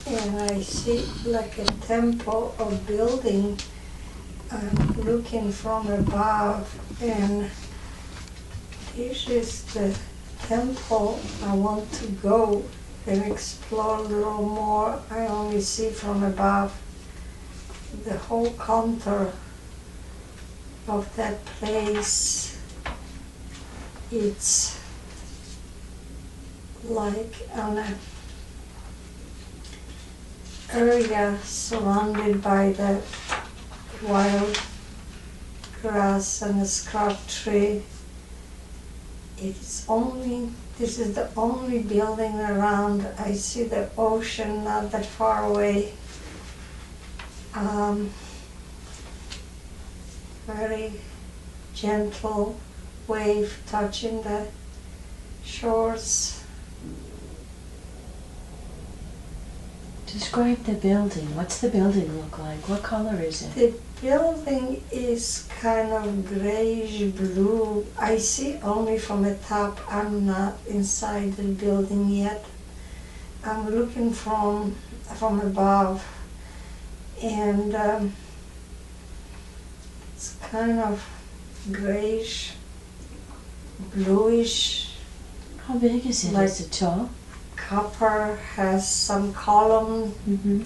and I see like a temple or building. I'm looking from above, and this is the temple. I want to go and explore a little more. I only see from above the whole contour of that place. It's like an area surrounded by the wild grass and a scrub tree. This is the only building around. I see the ocean not that far away. Very gentle wave touching the shores. Describe the building. What's the building look like? What color is it? The building is kind of grayish blue. I see only from the top. I'm not inside the building yet. I'm looking from above, and it's kind of grayish, bluish. How big is it? Like is it tall? Copper, has some column. Mm-hmm.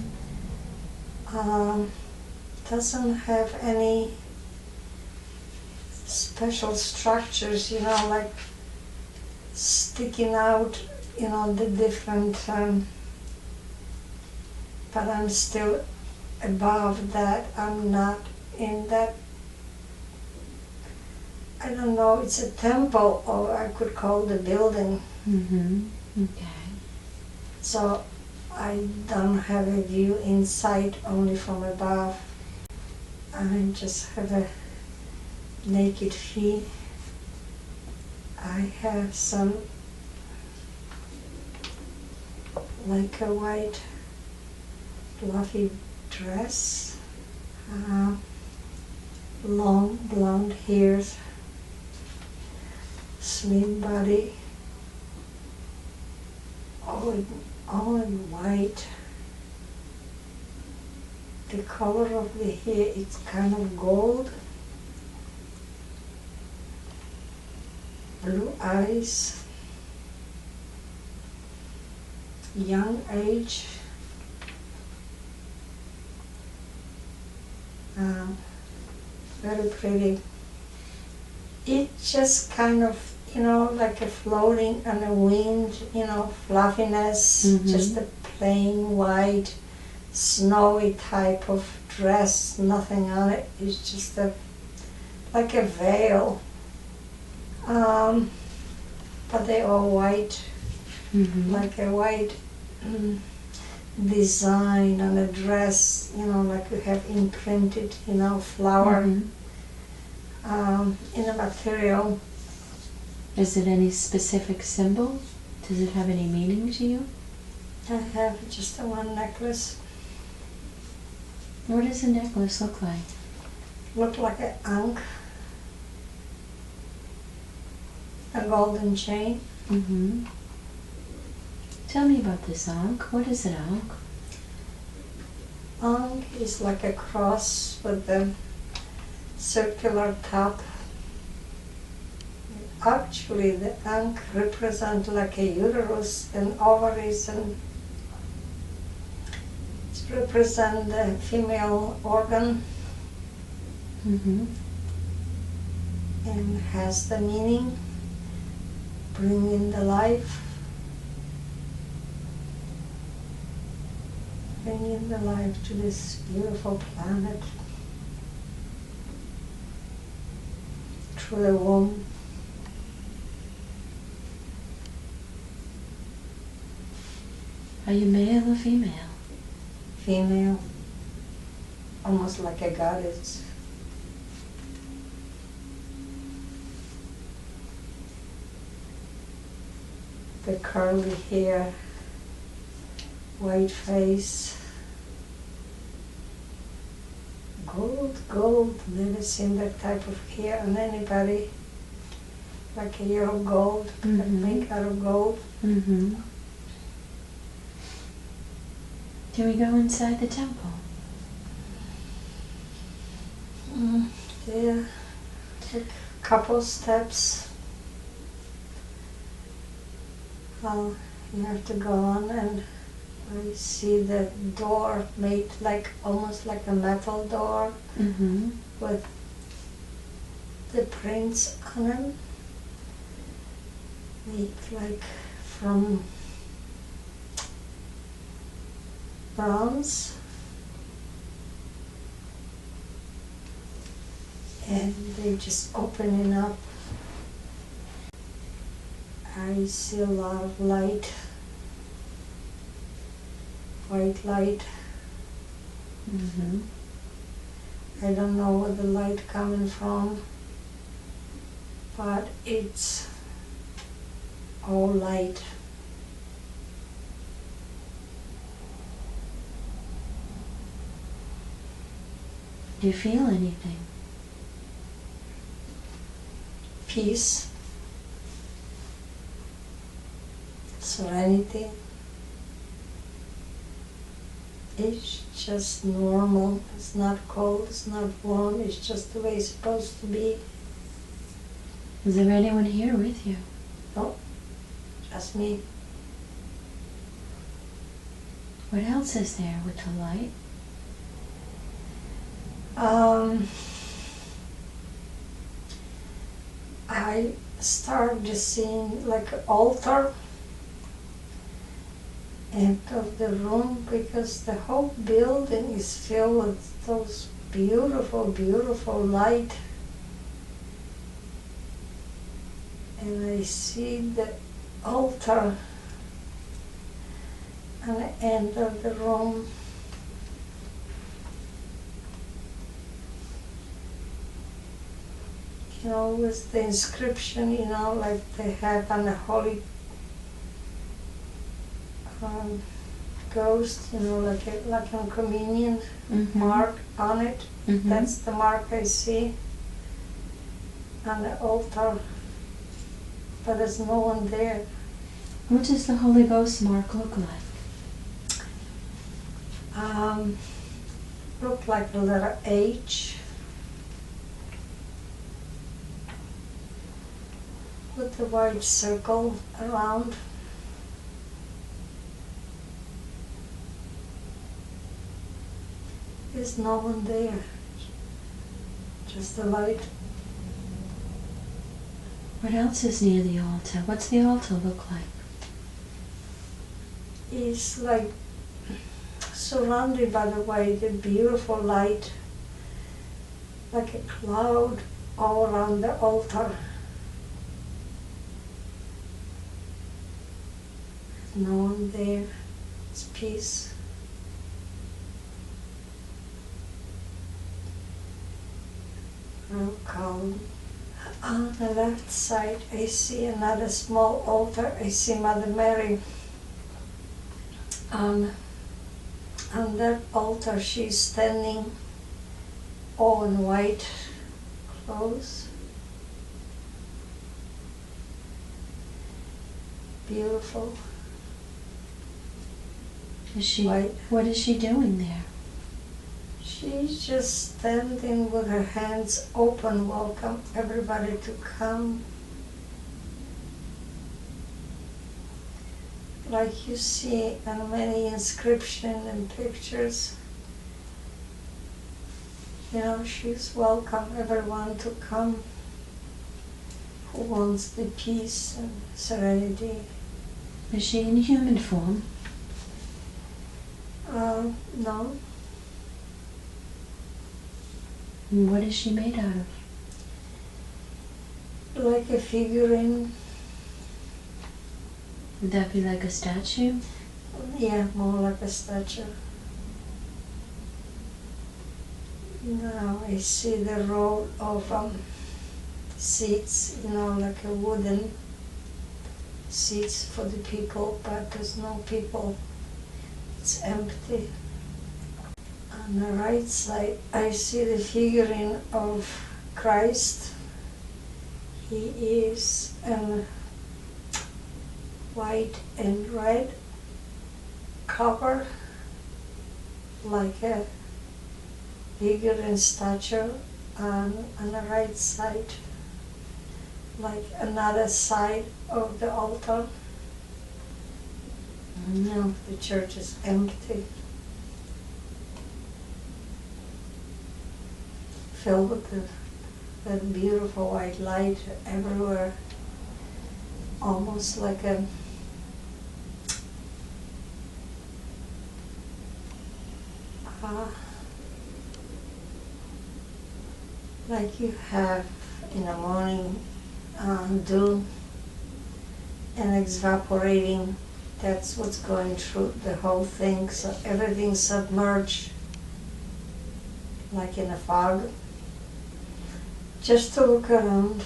Doesn't have any special structures, like sticking out, the different, but I'm still above that. I'm not in that, I don't know, it's a temple, or I could call the building. Mm-hmm. Okay. So I don't have a view inside, only from above. I just have a naked feet. I have some, like a white fluffy dress, long blonde hairs, slim body, all in white. The color of the hair is kind of gold. Blue eyes. Young age. Very pretty. It's just kind of, like a floating on the wind, fluffiness, just a plain white, snowy type of dress, nothing on it. It's just like a veil. But they're all white, like a white design on a dress, like you have imprinted, flower in the material. Is it any specific symbol? Does it have any meaning to you? I have just one necklace. What does a necklace look like? Look like an ankh, a golden chain. Mm-hmm. Tell me about this ankh. What is an ankh? Ankh is like a cross with a circular top. Actually, the ankh represents like a uterus and ovaries, and it represents the female organ, and has the meaning, bringing the life, bringing the life to this beautiful planet through the womb. Are you male or female? Female, almost like a goddess. The curly hair, white face, gold, never seen that type of hair on anybody, like a yellow gold, like made out of gold. Do we go inside the temple? Yeah, a couple steps. Well, you have to go on, and I see the door made like almost like a metal door Mm-hmm. with the prints on them, made like from bronze, and they just opening up. I see a lot of light, white light. Mm-hmm. I don't know where the light coming from, but it's all light. Do you feel anything? Peace, serenity. It's just normal. It's not cold, it's not warm, it's just the way it's supposed to be. Is there anyone here with you? No, just me. What else is there with the light? I started seeing like an altar end of the room, because the whole building is filled with those beautiful, beautiful light. And I see the altar at the end of the room. You know, with the inscription, you know, like they have on the Holy Ghost, you know, like a communion Mm-hmm. mark on it. Mm-hmm. That's the mark I see on the altar, but there's no one there. What does the Holy Ghost mark look like? Look like the letter H with the white circle around. There's no one there, just the light. What else is near the altar? What's the altar look like? It's like surrounded by the white, the beautiful light, like a cloud all around the altar. No one there. It's peace. Real calm. On the left side, I see another small altar. I see Mother Mary. On that altar, she's standing all in white clothes. Beautiful. Is she? White. What is she doing there? She's just standing with her hands open, welcome everybody to come. Like you see on many inscriptions and pictures. You know, she's welcome everyone to come who wants the peace and serenity. Is she in human form? No, And what is she made out of? like a figurine. Would that be like a statue? Yeah, more like a statue. Now I see the row of seats, you know, like a wooden seats for the people, but there's no people. It's empty. On the right side, I see the figurine of Christ. He is in white and red cover like a bigger in stature on the right side, like another side of the altar. No, the church is empty, filled with that beautiful white light everywhere, almost like a like you have in the morning dew and evaporating. That's what's going through the whole thing. So everything's submerged like in a fog. Just to look around.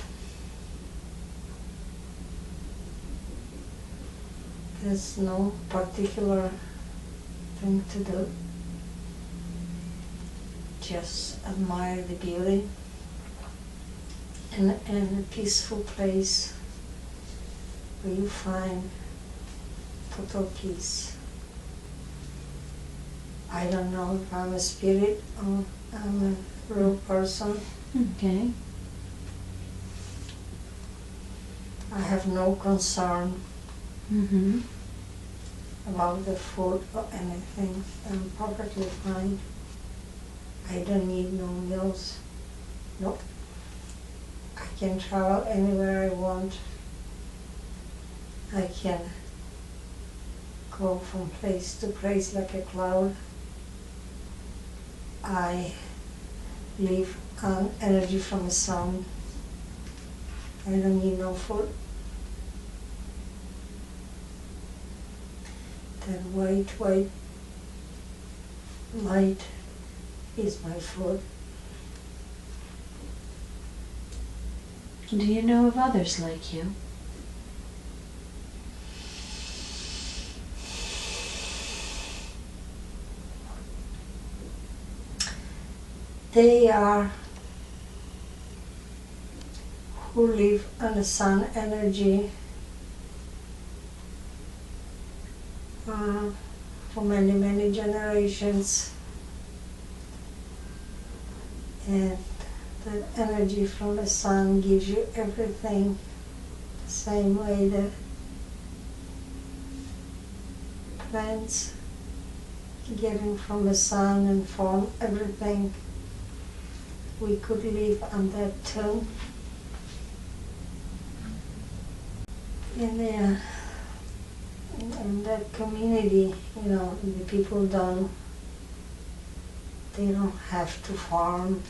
There's no particular thing to do. Just admire the beauty and a peaceful place where you find total peace. I don't know if I'm a spirit or I'm a real person. Okay. I have no concern about the food or anything. I'm perfectly fine. I don't need no meals. Nope. I can travel anywhere I want. I can go from place to place like a cloud. I live on energy from the sun. I don't need no food. That white light is my food. Do you know of others like you? They are who live on the sun energy for many, many generations. And that energy from the sun gives you everything the same way the plants getting from the sun and form everything. We could live on that too. In that community, you know, the people they don't have to farm.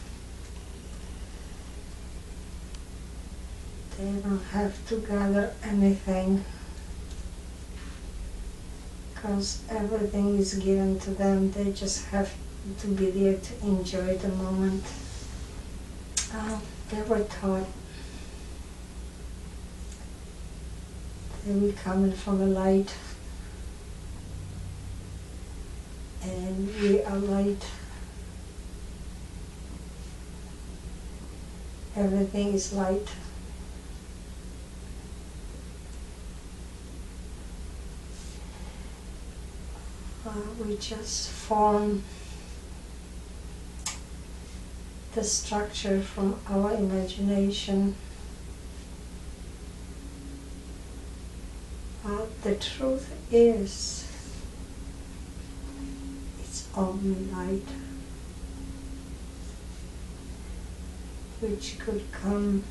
They don't have to gather anything, because everything is given to them. They just have to be there to enjoy the moment. They were taught they were coming from a light, and we are light. Everything is light. We just form the structure from our imagination. The truth is, it's only light, which could come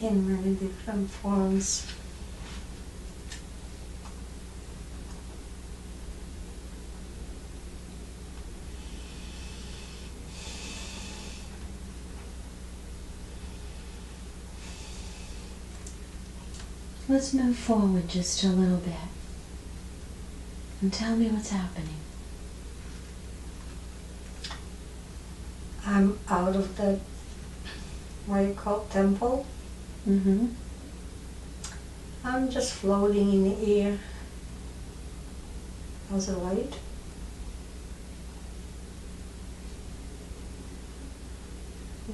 in many different forms. Let's move forward just a little bit and tell me what's happening. I'm out of that, what you call temple. I'm just floating in the air as a light.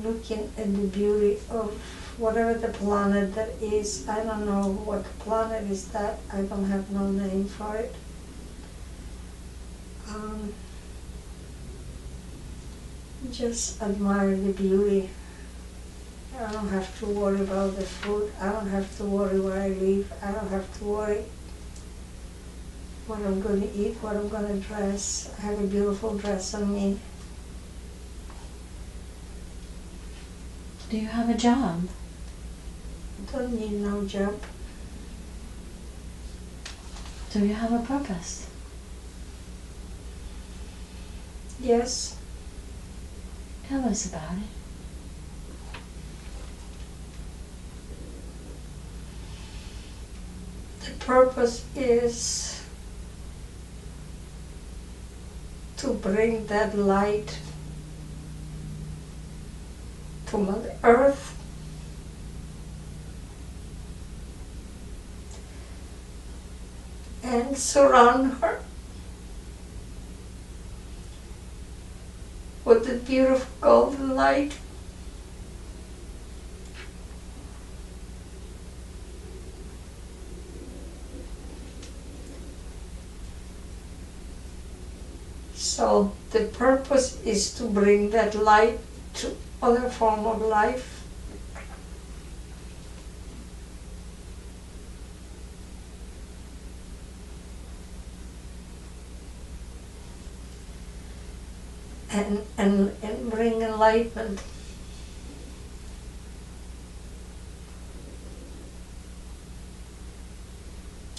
Looking at the beauty of whatever the planet that is. I don't know what planet is that. I don't have no name for it. Um, just admire the beauty. I don't have to worry about the food. I don't have to worry where I live. I don't have to worry what I'm going to eat, what I'm going to dress. I have a beautiful dress on me. Do you have a job? Don't need no job. Do you have a purpose? Yes, Tell us about it. the purpose is to bring that light to Mother Earth and surround her with the beautiful golden light. So the purpose is to bring that light to other form of life. And bring enlightenment.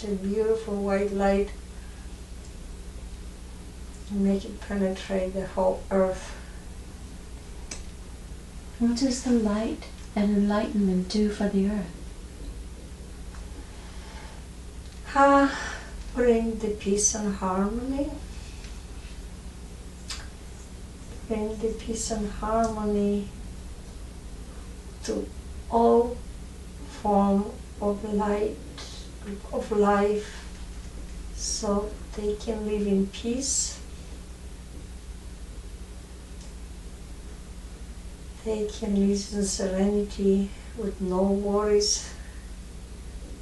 The beautiful white light, and make it penetrate the whole earth. What does the light and enlightenment do for the earth? Bring the peace and harmony. Bring the peace and harmony to all form of light, of life, so they can live in peace. They can live in serenity with no worries,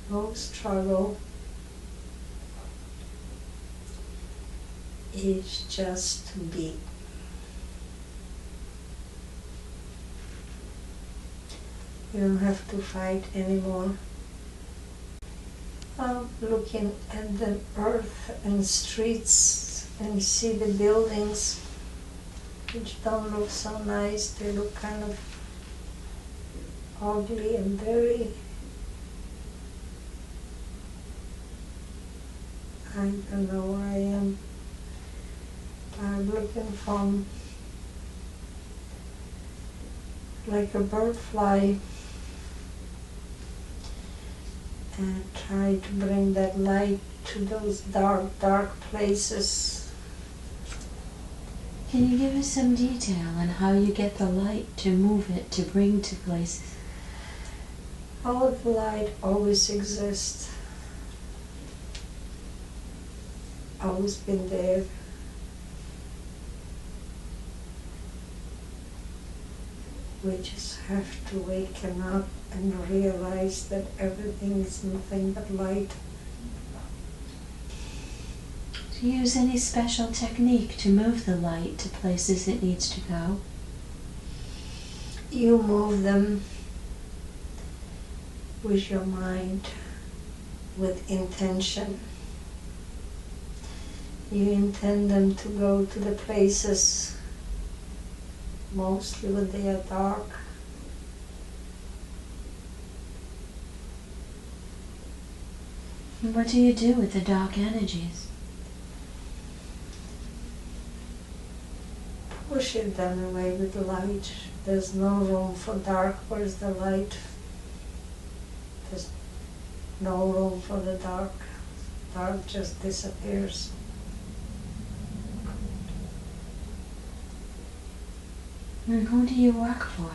no struggle. It's just to be. You don't have to fight anymore. I'm looking at the earth and streets and see the buildings which don't look so nice. They look kind of ugly and very, I don't know where I am. I'm looking from like a bird fly and try to bring that light to those dark, dark places. Can you give us some detail on how you get the light to move it, to bring to places? All the light always exists, always been there. We just have to waken up and realize that everything is nothing but light. Do you use any special technique to move the light to places it needs to go? You move them with your mind, with intention. You intend them to go to the places mostly when they are dark. And what do you do with the dark energies? Push it them away with the light. There's no room for dark. Where's the light? There's no room for the dark. Dark just disappears. And who do you work for?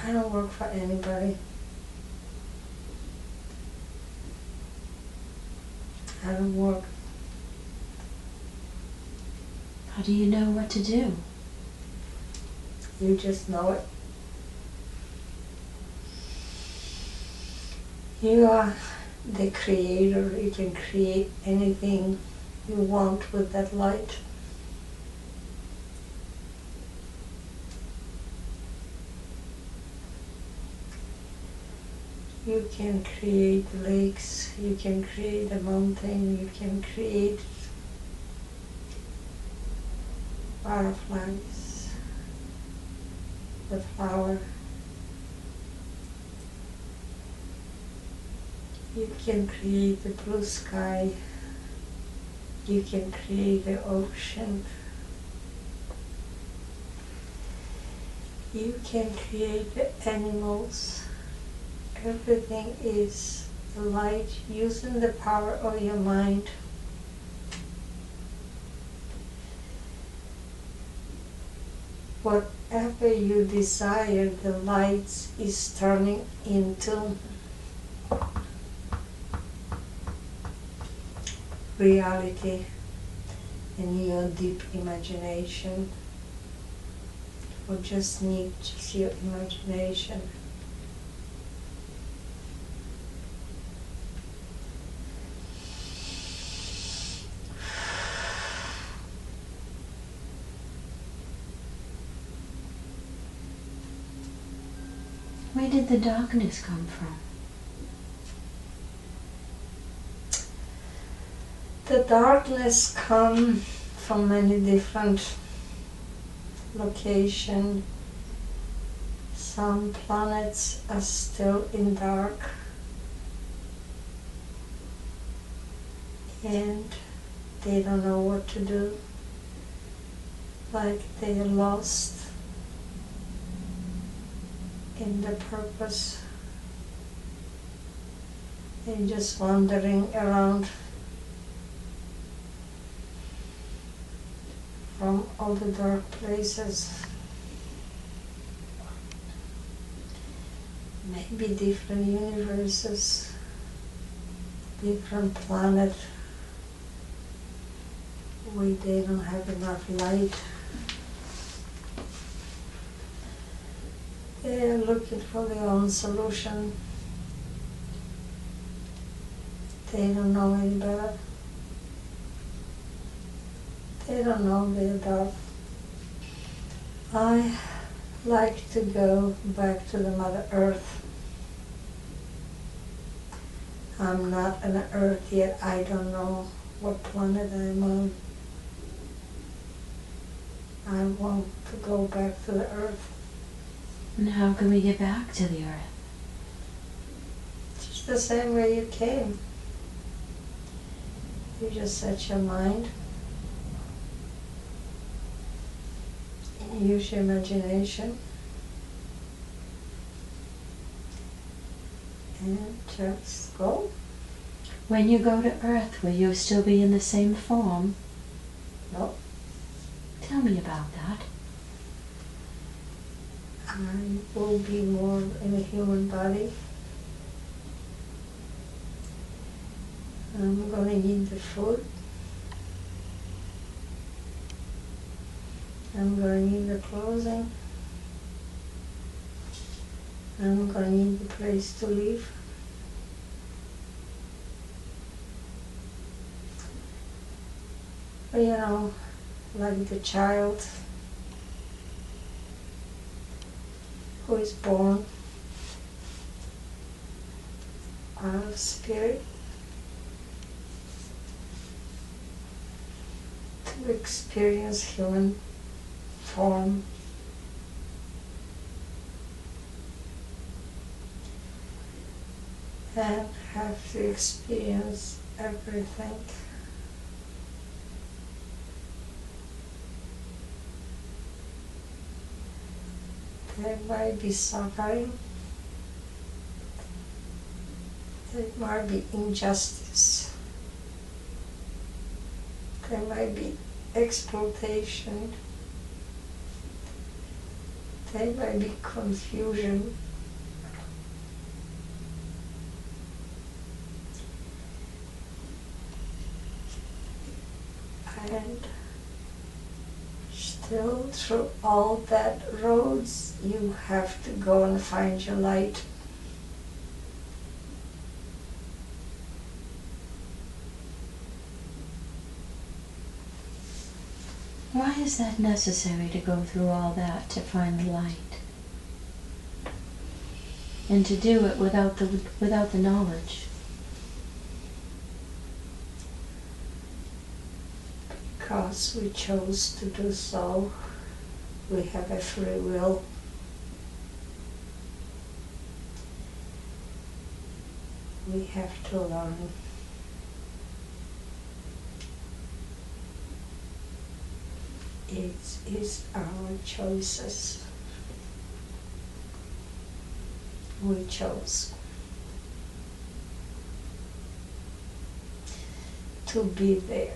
I don't work for anybody. I don't work. How do you know what to do? You just know it. You the creator. You can create anything you want with that light. You can create lakes, you can create a mountain, you can create butterflies, the flower. You can create the blue sky, you can create the ocean, you can create the animals. Everything is the light, using the power of your mind. Whatever you desire, the light is turning into reality in your deep imagination, or just need just your imagination. Where did the darkness come from? The darkness comes from many different locations. Some planets are still in dark, and they don't know what to do, like they are lost in the purpose and just wandering around from all the dark places. Maybe different universes, different planets where they don't have enough light. They are looking for their own solution. They don't know any better. They don't know they're dark. I like to go back to the Mother Earth. I'm not on Earth yet. I don't know what planet I'm on. I want to go back to the Earth. And how can we get back to the Earth? Just the same way you came. You just set your mind and use your imagination and just go. When you go to Earth, will you still be in the same form? No, Tell me about that. I will be more in a human body. I'm going to eat the food. I'm going to need the clothing. I'm going to need the place to live. But, you know, like the child who is born out of spirit to experience human form. And have to experience everything. There might be suffering. There might be injustice. There might be exploitation. There might be confusion. And still, through all that roads, you have to go and find your light. Why is that necessary to go through all that to find the light? And to do it without the knowledge? Because we chose to do so. We have a free will. We have to learn. It is our choices. We chose to be there.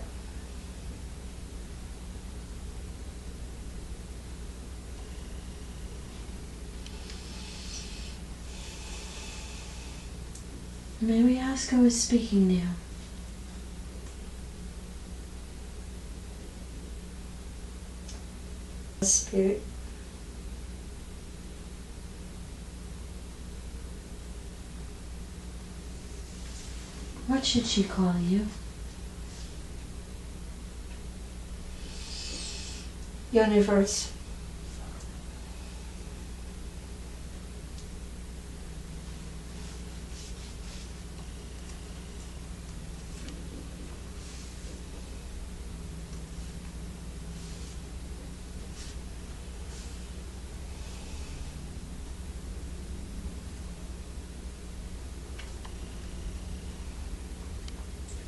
May we ask who is speaking now? Spirit. What should she call you? Universe.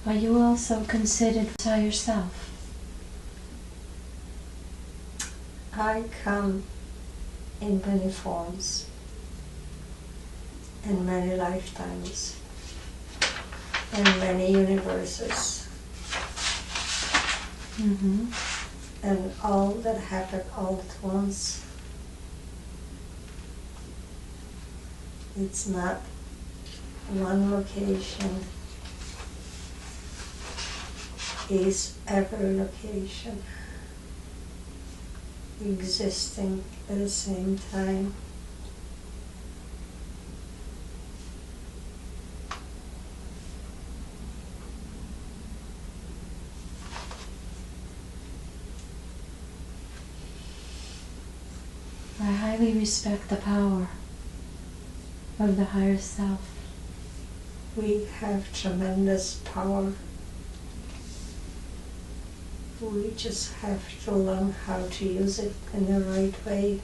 Are you also considered higher self? I come in many forms and many lifetimes and many universes. Mm-hmm. And all that happened all at once. It's not one location. Is every location existing at the same time. I highly respect the power of the higher self. We have tremendous power. We just have to learn how to use it in the right way.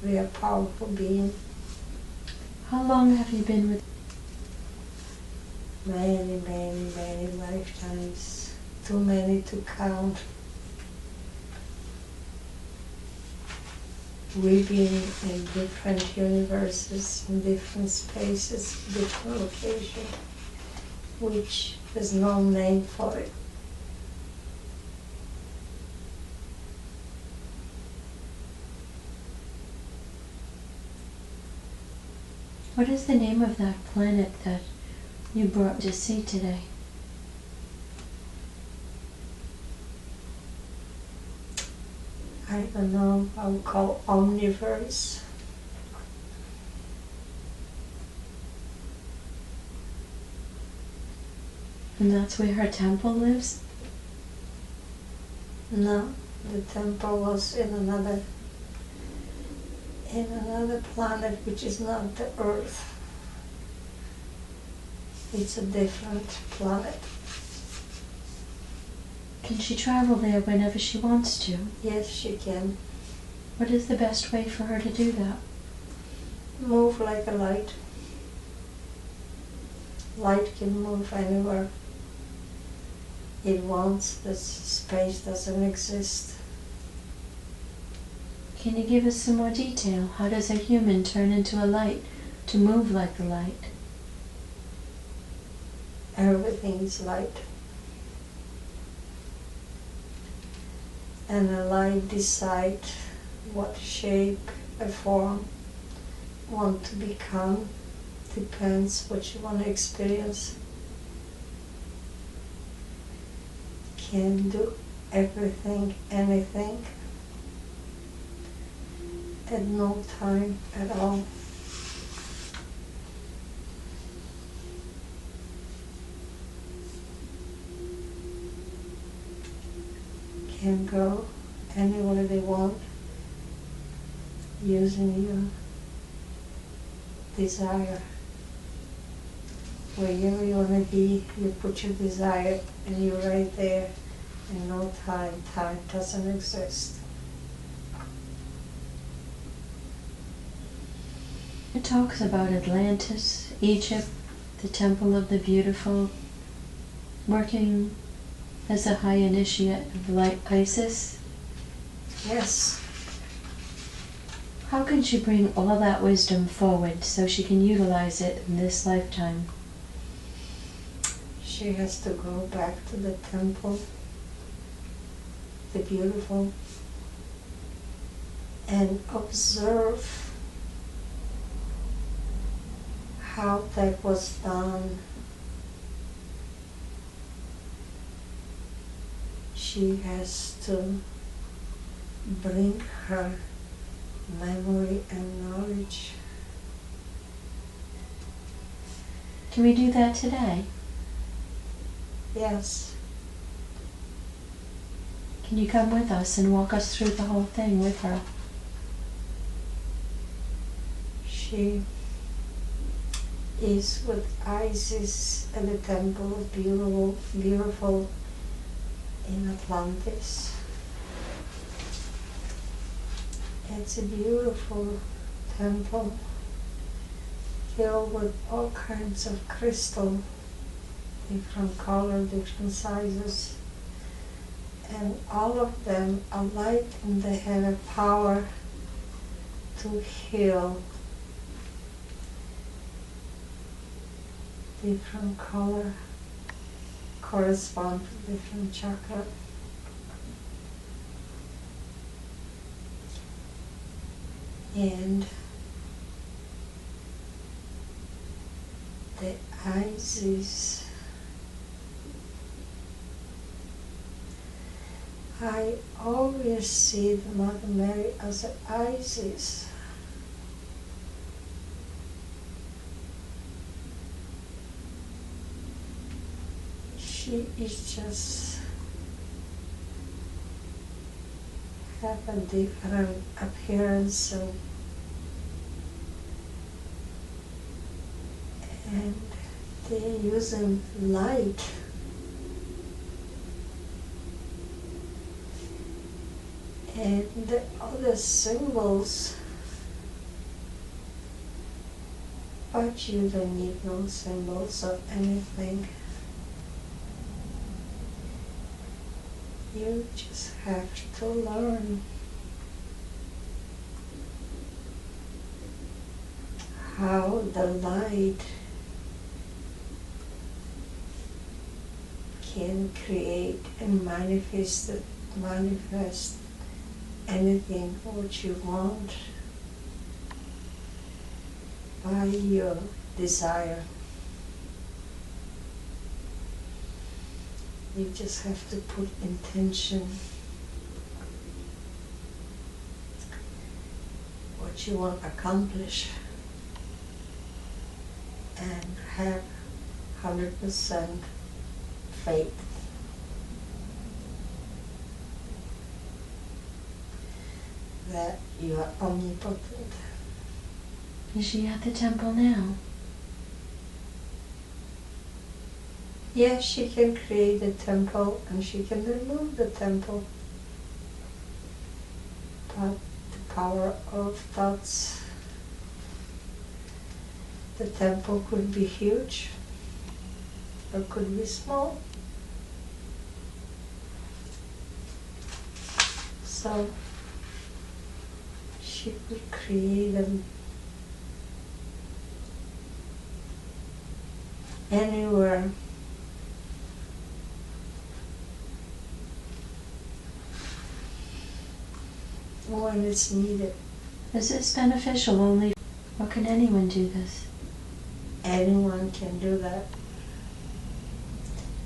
We are powerful beings. How long have you been with? Many, many, many lifetimes. Too many to count. We've been in different universes, in different spaces, different locations, which there's no name for it. What is the name of that planet that you brought to see today? I don't know, I would call Omniverse. And that's where her temple lives? No, the temple was in another planet, which is not the Earth. It's a different planet. Can she travel there whenever she wants to? Yes, she can. What is the best way for her to do that? Move like a light. Light can move anywhere it wants. This space doesn't exist. Can you give us some more detail? How does a human turn into a light to move like a light? Everything is light. And the light decides what shape or form want to become. Depends what you want to experience. Can do everything, anything, at no time at all. can go anywhere they want using your desire. Wherever you want to be, you put your desire and you're right there, and no time. Time doesn't exist. It talks about Atlantis, Egypt, the Temple of the Beautiful, working as a high initiate of Isis. Yes. How can she bring all that wisdom forward so she can utilize it in this lifetime? She has to go back to the temple, the beautiful, and observe how that was done. She has to bring her memory and knowledge. Can we do that today? Yes. Can you come with us and walk us through the whole thing with her? She is with Isis at the Temple of Beautiful in Atlantis. It's a beautiful temple filled with all kinds of crystal, different color, different sizes, and all of them are light, and they have a power to heal. Different color correspond to different chakra. And the Isis, I always see the Mother Mary as an Isis. She is just have a different appearance, and they're using light. And the other symbols, but you don't need no symbols or anything. You just have to learn how the light can create and manifest anything what you want by your desire. You just have to put intention, what you want to accomplish, and have 100% faith. That you are omnipotent. Is she at the temple now? Yes, she can create a temple and she can remove the temple. But the power of thoughts, the temple could be huge or could be small. So she could create them anywhere. When it's needed. Is this beneficial only, or can anyone do this? Anyone can do that.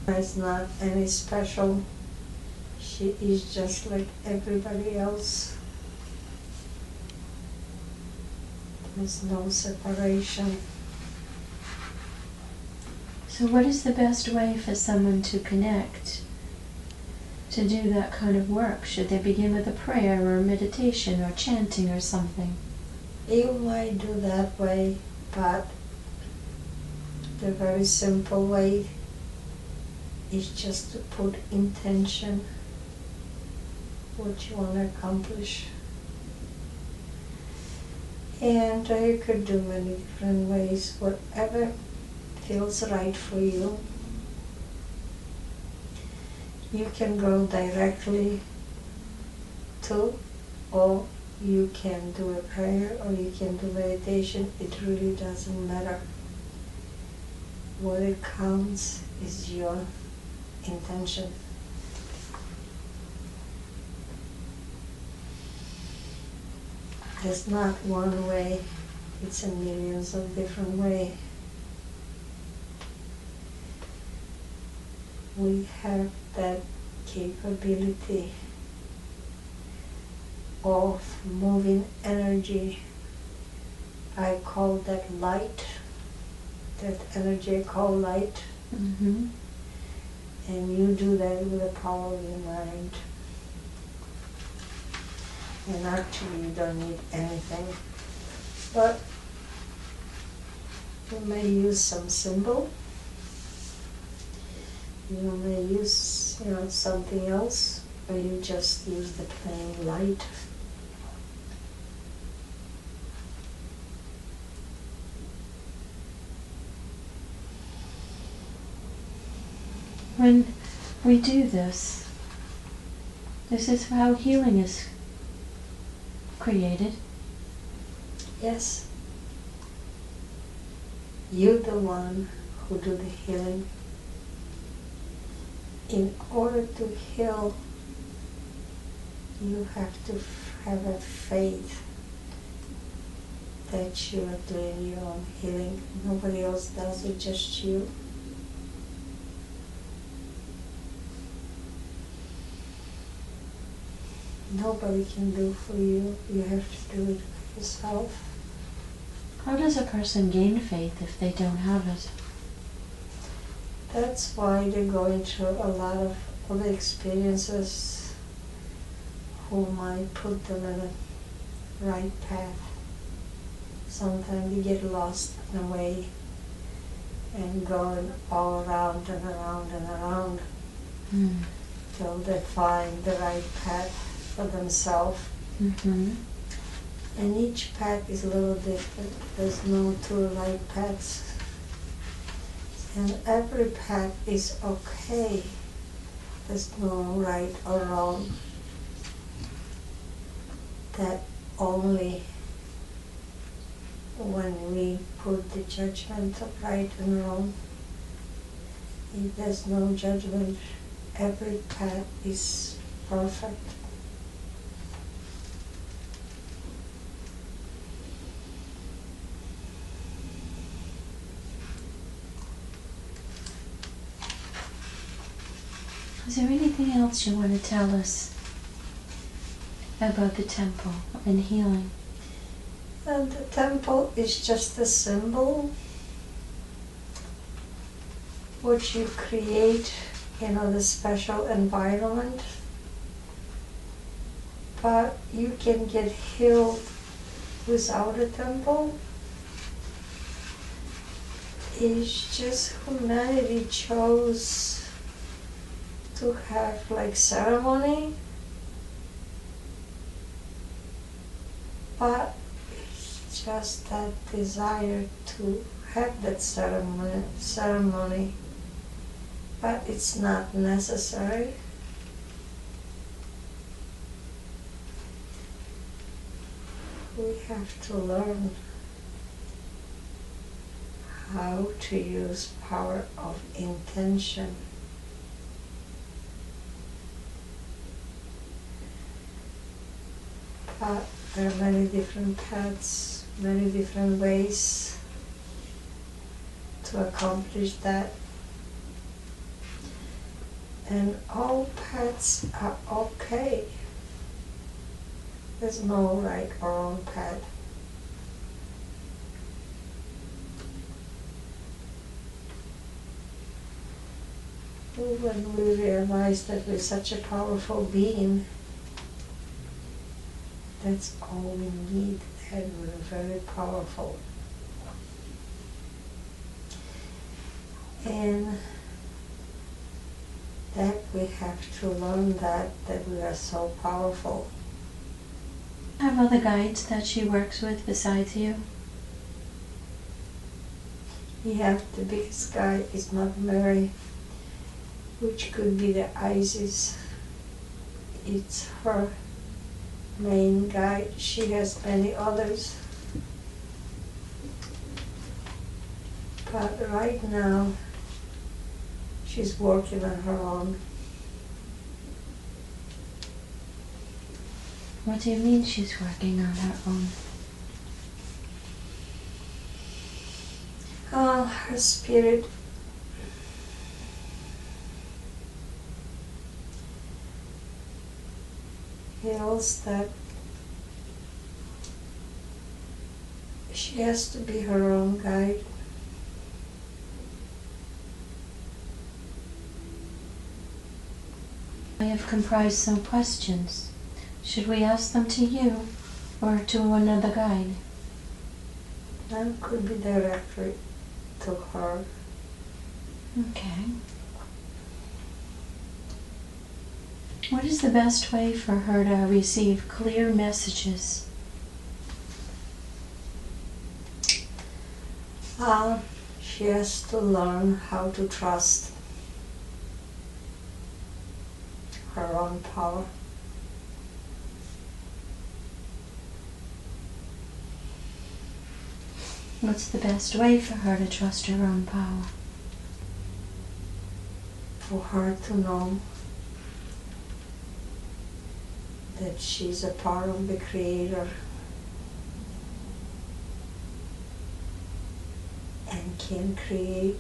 It's not any special. She is just like everybody else. There's no separation. So what is the best way for someone to connect to do that kind of work? Should they begin with a prayer or meditation or chanting or something? You might do that way, but the very simple way is just to put intention, what you want to accomplish. And you could do many different ways, whatever feels right for you. You can go directly to, or you can do a prayer, or you can do meditation. It really doesn't matter. What it counts is your intention. There's not one way, it's in millions of different ways. We have that capability of moving energy. I call that light. That energy I call light. Mm-hmm. And you do that with the power of your mind. And actually you don't need anything. But you may use some symbol. You may use something else, or you just use the plain light. When we do this, this is how healing is created. Yes. You're the one who do the healing. In order to heal, you have to have a faith that you are doing your own healing. Nobody else does it, just you. Nobody can do for you. You have to do it for yourself. How does a person gain faith if they don't have it? That's why they're going through a lot of other experiences who might put them in a right path. Sometimes they get lost in a way and going all around and around and around till they find the right path for themselves. Mm-hmm. And each path is a little different. There's no two right paths. And every path is okay. There's no right or wrong. That only when we put the judgment of right and wrong, if there's no judgment, every path is perfect. Is there anything else you want to tell us about the temple and healing? And the temple is just a symbol which you create, the special environment. But you can get healed without a temple. It's just humanity chose to have like ceremony, but it's just that desire to have that ceremony, but it's not necessary. We have to learn how to use power of intention. But there are many different paths, many different ways to accomplish that. And all paths are okay. There's no right or wrong path. when we realize that we're such a powerful being, that's all we need, and we're very powerful. And that we have to learn that we are so powerful. Have other guides that she works with besides you? We have the biggest guide is Mother Mary, which could be the Isis. It's her main guide. She has many others. But right now, she's working on her own. What do you mean she's working on her own? Oh, her spirit feels that she has to be her own guide. I have comprised some questions. Should we ask them to you or to another guide? That could be directly to her. Okay. What is the best way for her to receive clear messages? She has to learn how to trust her own power. What's the best way for her to trust her own power? For her to know that she's a part of the Creator and can create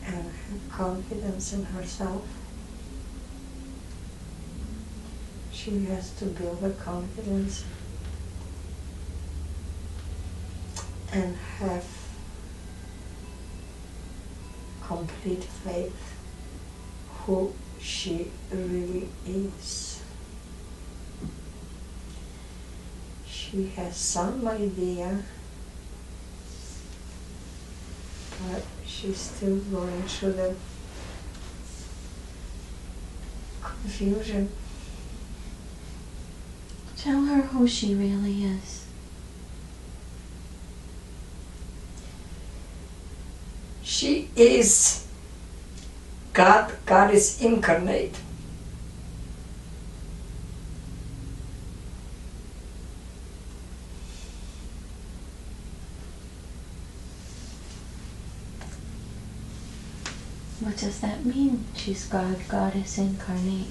and have confidence in herself. She has to build her confidence and have complete faith who she really is. She has some idea, but she's still going through the confusion. Tell her who she really is. She is God, Goddess incarnate. What does that mean? She's God, Goddess incarnate.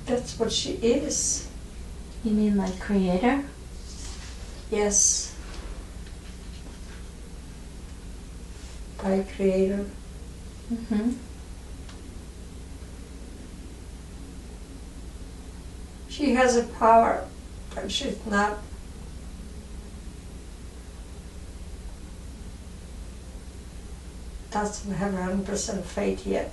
That's what she is. You mean like creator? Yes. By Creator. Mm-hmm. She has a power, but she's not doesn't have 100% faith yet.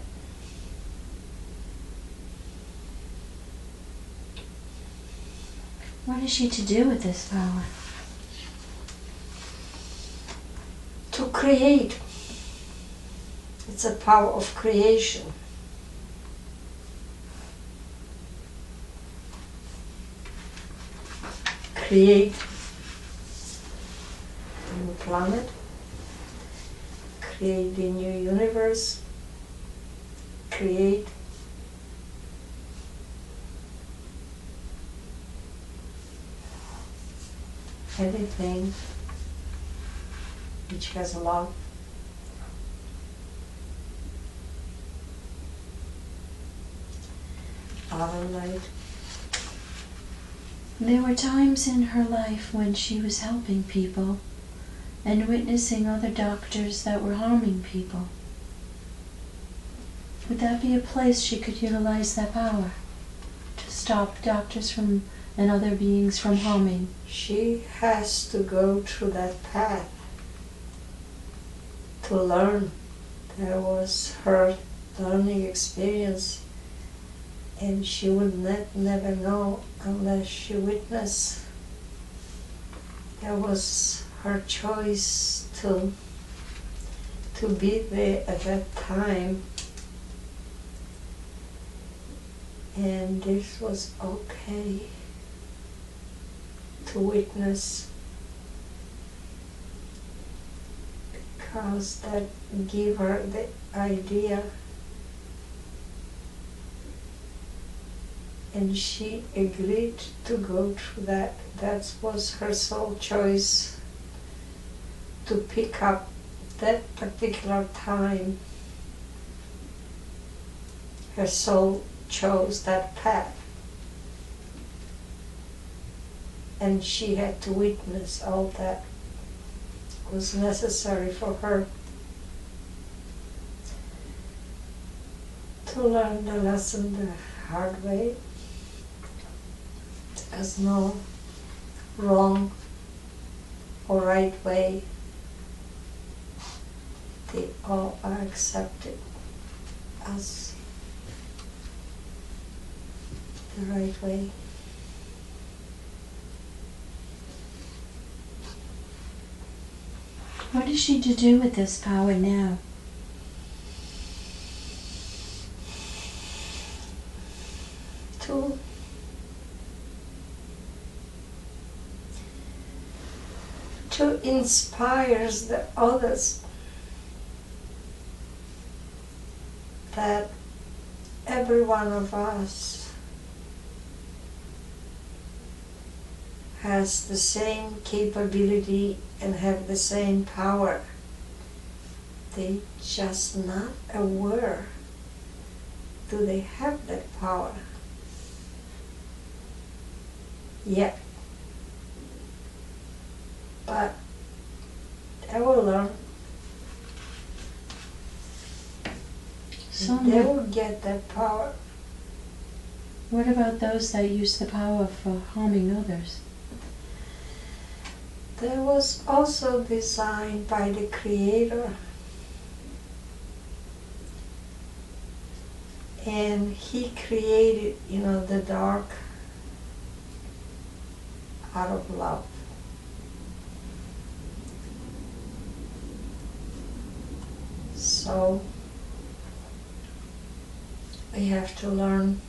What is she to do with this power? To create. It's a power of creation. Create a new planet, create a new universe, create anything which has love. Love and light. There were times in her life when she was helping people and witnessing other doctors that were harming people. Would that be a place she could utilize that power to stop doctors from and other beings from harming? She has to go through that path to learn. That was her learning experience, and she would never know unless she witnessed. That was her choice to be there at that time, and this was okay to witness, because that gave her the idea, and she agreed to go through that. That was her sole choice, to pick up that particular time. Her soul chose that path, and she had to witness all that was necessary for her to learn the lesson the hard way. There's no wrong or right way. They all are accepted as the right way. What is she to do with this power now? To inspire the others that every one of us has the same capability and have the same power. They just not aware. Do they have that power? Yeah. But they will learn. They will get that power. What about those that use the power for harming others? That was also designed by the Creator. And He created, the dark out of love. So we have to learn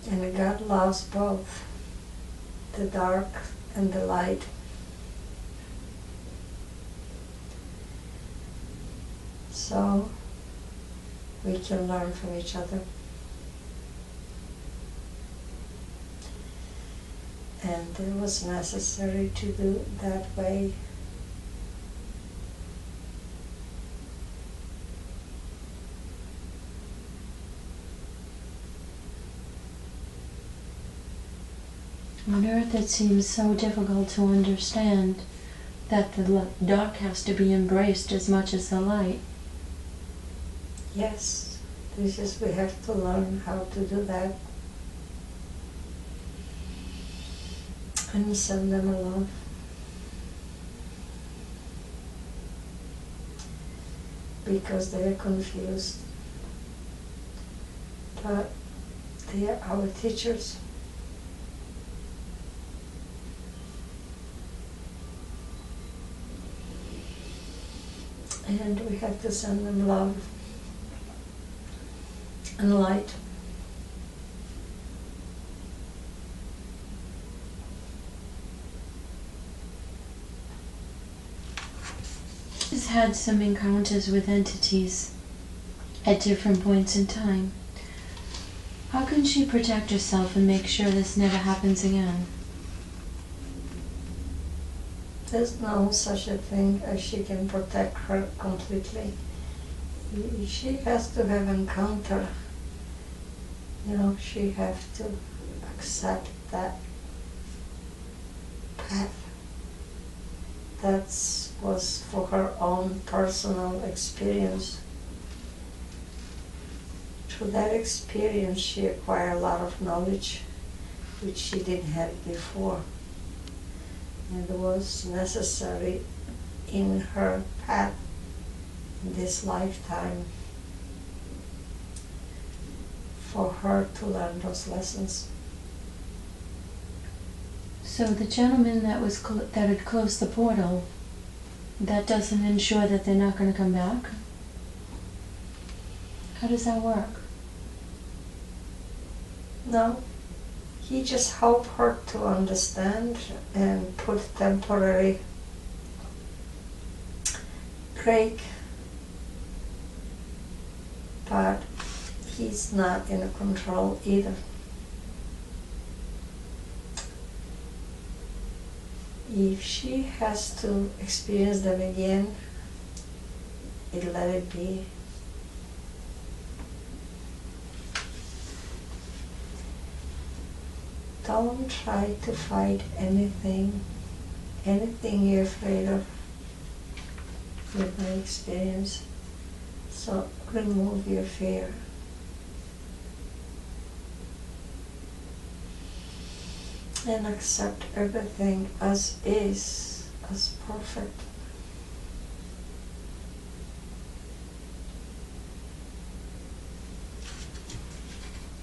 and God loves both the dark and the light. So we can learn from each other. And it was necessary to do that way. On Earth it seems so difficult to understand that the dark has to be embraced as much as the light. Yes, we have to learn how to do that. And send them along. Because they are confused. But they are our teachers. And we have to send them love and light. She's had some encounters with entities at different points in time. How can she protect herself and make sure this never happens again? There's no such a thing as she can protect her completely. She has to have encounter. She has to accept that path. That was for her own personal experience. Through that experience, she acquired a lot of knowledge, which she didn't have before. and was necessary in her path in this lifetime for her to learn those lessons. So the gentleman that was that had closed the portal, that doesn't ensure that they're not going to come back? How does that work? No, he just helped her to understand and put temporary break, but he's not in control either. If she has to experience them again, let it be. Don't try to fight anything you're afraid of with my experience. So remove your fear. And accept everything as is, as perfect.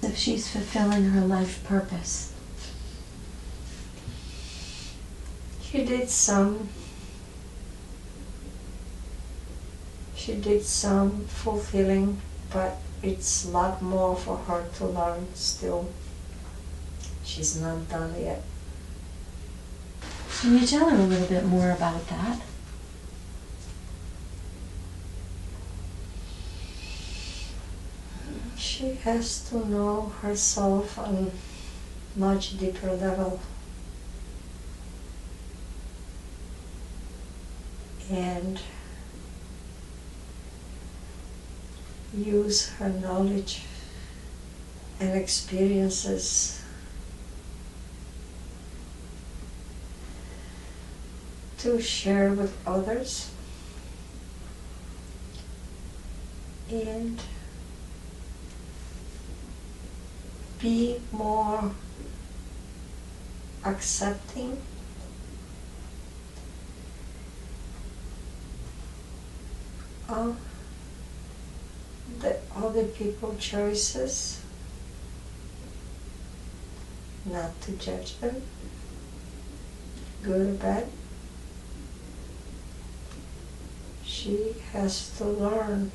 If she's fulfilling her life purpose. She did some fulfilling, but it's a lot more for her to learn still. She's not done yet. Can you tell her a little bit more about that? She has to know herself on a much deeper level. And use her knowledge and experiences to share with others and be more accepting of the other people's choices, not to judge them, good or bad. She has to learn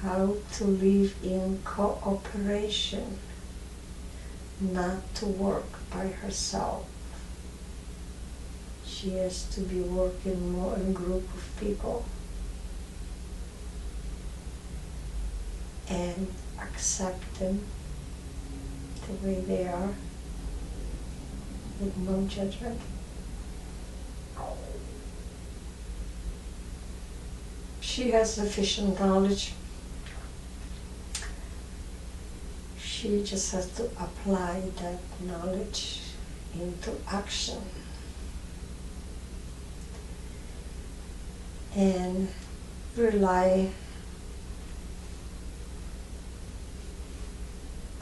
how to live in cooperation, not to work by herself. She has to be working more in a group of people and accept them the way they are with no judgment. She has sufficient knowledge. She just has to apply that knowledge into action and rely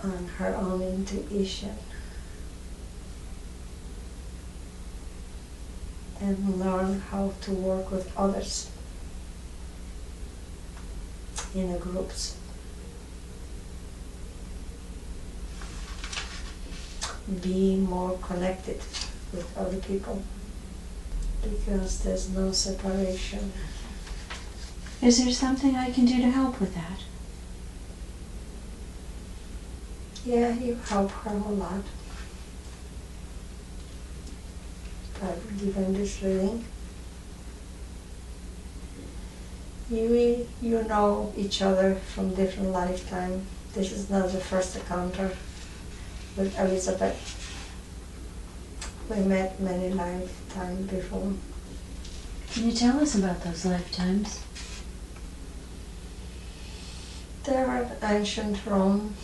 on her own intuition and learn how to work with others in a groups. Be more connected with other people because there's no separation. Is there something I can do to help with that? Yeah, you help her a lot. But given this reading, you know each other from different lifetime. This is not the first encounter with Elizabeth. We met many lifetimes before. Can you tell us about those lifetimes? They were in ancient Rome.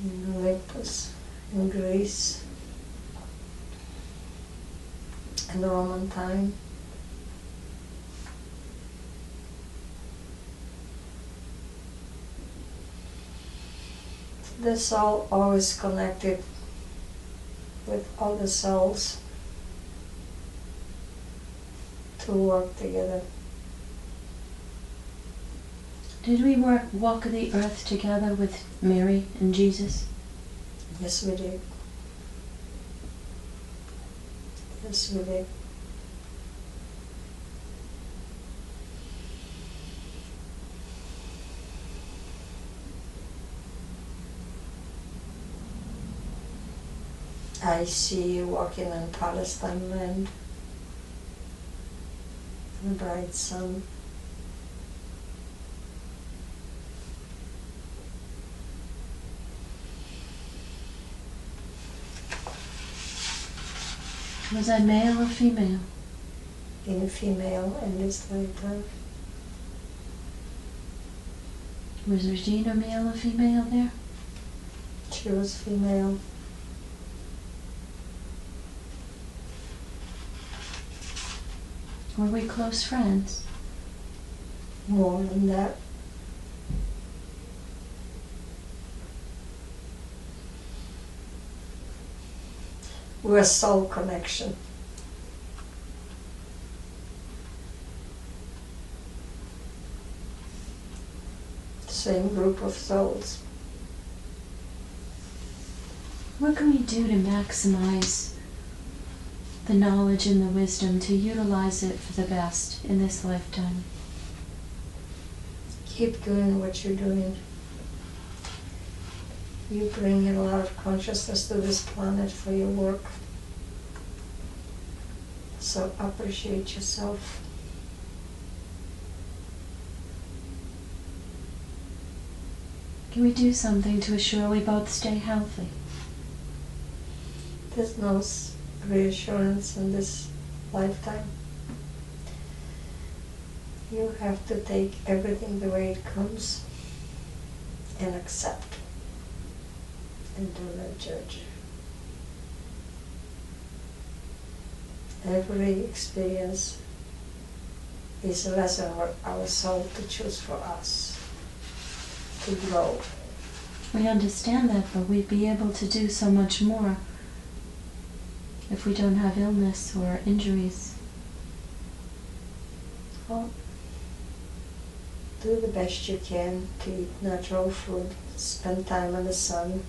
In Olympus, in Greece, in the Roman time. The soul always connected with all the souls to work together. Did we walk the earth together with Mary and Jesus? Yes, we did. Yes, we did. I see you walking on Palestine land, the bright sun. Was I male or female? Being a female in this lifetime. Was Regina male or female there? She was female. Were we close friends? More than that. We're a soul connection. Same group of souls. What can we do to maximize the knowledge and the wisdom to utilize it for the best in this lifetime? Keep doing what you're doing. You bring a lot of consciousness to this planet for your work. So appreciate yourself. Can we do something to assure we both stay healthy? There's no reassurance in this lifetime. You have to take everything the way it comes and accept and do not judge. Every experience is a lesson for our soul to choose for us, to grow. We understand that, but we'd be able to do so much more if we don't have illness or injuries. Well, do the best you can to eat natural food, spend time in the sun.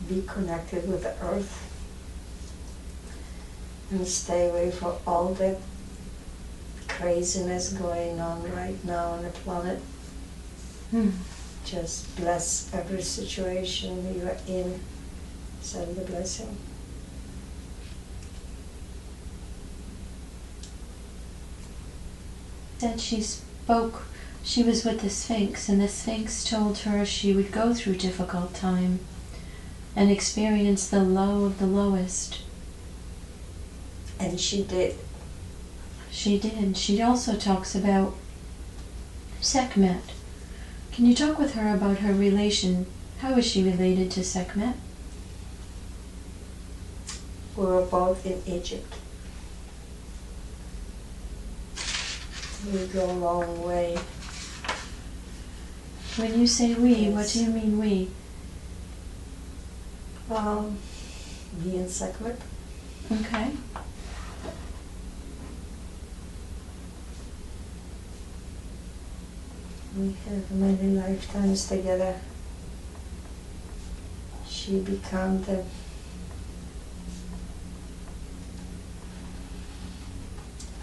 Be connected with the earth and stay away from all that craziness going on right now on the planet. Just bless every situation you are in. Send the blessing. Said she was with the Sphinx, and the Sphinx told her she would go through difficult time and experience the low of the lowest. And she did. She did. She also talks about Sekhmet. Can you talk with her about her relation? How is she related to Sekhmet? We were both in Egypt. We go a long way. When you say we, Yes. what do you mean we? Me and Sekhmet. Okay. We have many lifetimes together. She became the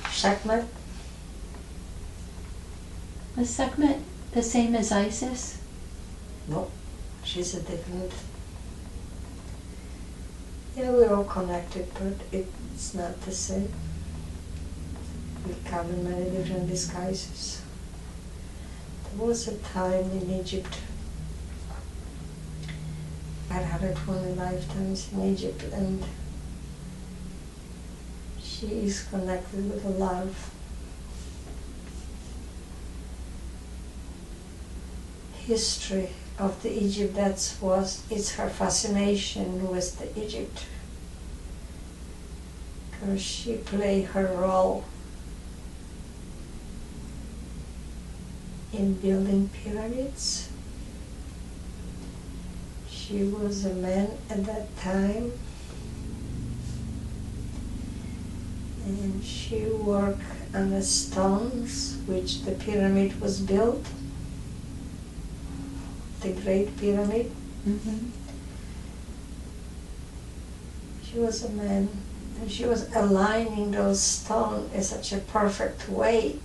Sekhmet. Is Sekhmet the same as Isis? No, she's a different. Yeah, we're all connected, but it's not the same. We come in many different disguises. There was a time in Egypt. I had 120 lifetimes in Egypt, and she is connected with a lot of history of the Egypt. It's her fascination with the Egypt, because she played her role in building pyramids. She was a man at that time, and she worked on the stones which the pyramid was built, the Great Pyramid. Mm-hmm. She was a man, and she was aligning those stones in such a perfect way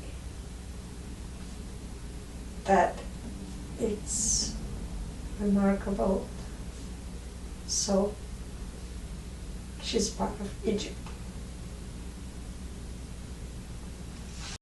that it's remarkable. So she's part of Egypt.